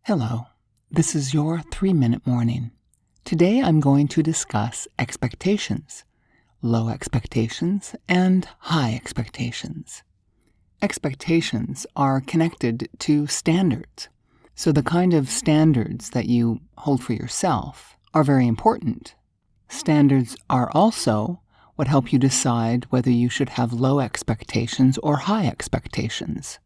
Hello, this is your 3-Minute Morning. Today I'm going to discuss expectations, low expectations and high expectations. Expectations are connected to standards, so the kind of standards that you hold for yourself are very important. Standards are also what help you decide whether you should have low expectations or high expectations.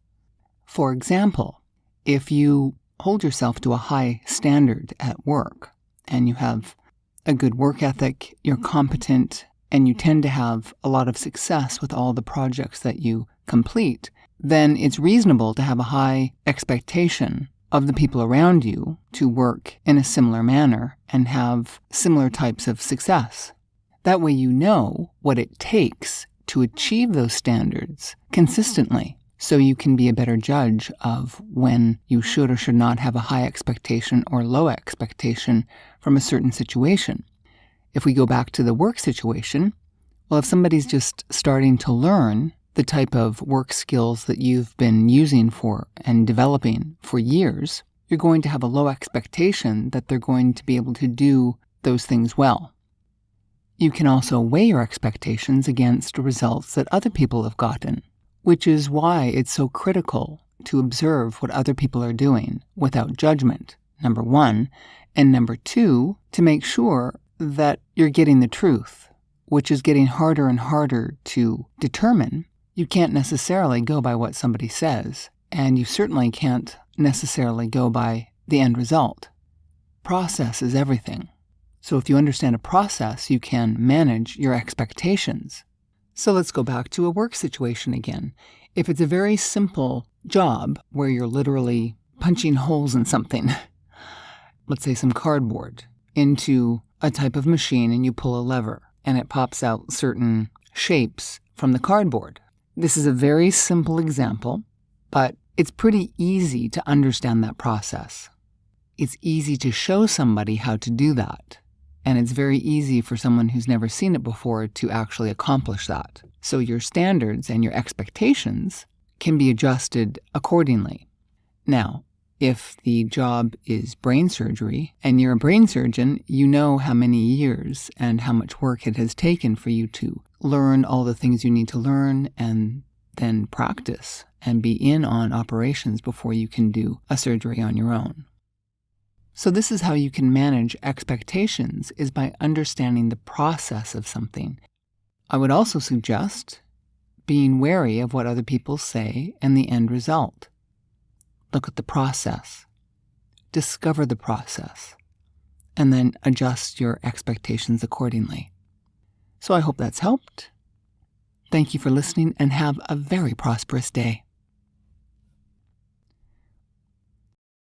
For example, if you hold yourself to a high standard at work and you have a good work ethic, you're competent, and you tend to have a lot of success with all the projects that you complete, then it's reasonable to have a high expectation of the people around you to work in a similar manner and have similar types of success. That way you know what it takes to achieve those standards consistently, so you can be a better judge of when you should or should not have a high expectation or low expectation from a certain situation. If we go back to the work situation, well, if somebody's just starting to learn the type of work skills that you've been using for and developing for years, you're going to have a low expectation that they're going to be able to do those things well. You can also weigh your expectations against results that other people have gotten, which is why it's so critical to observe what other people are doing without judgment, number one, and number two, to make sure that you're getting the truth, which is getting harder and harder to determine. You can't necessarily go by what somebody says, and you certainly can't necessarily go by the end result. Process is everything. So if you understand a process, you can manage your expectations. So let's go back to a work situation again. If it's a very simple job where you're literally punching holes in something, let's say some cardboard, into a type of machine and you pull a lever and it pops out certain shapes from the cardboard. This is a very simple example, but it's pretty easy to understand that process. It's easy to show somebody how to do that. And it's very easy for someone who's never seen it before to actually accomplish that. So your standards and your expectations can be adjusted accordingly. Now, if the job is brain surgery and you're a brain surgeon, you know how many years and how much work it has taken for you to learn all the things you need to learn and then practice and be in on operations before you can do a surgery on your own. So this is how you can manage expectations, is by understanding the process of something. I would also suggest being wary of what other people say and the end result. Look at the process, discover the process, and then adjust your expectations accordingly. So I hope that's helped. Thank you for listening and have a very prosperous day.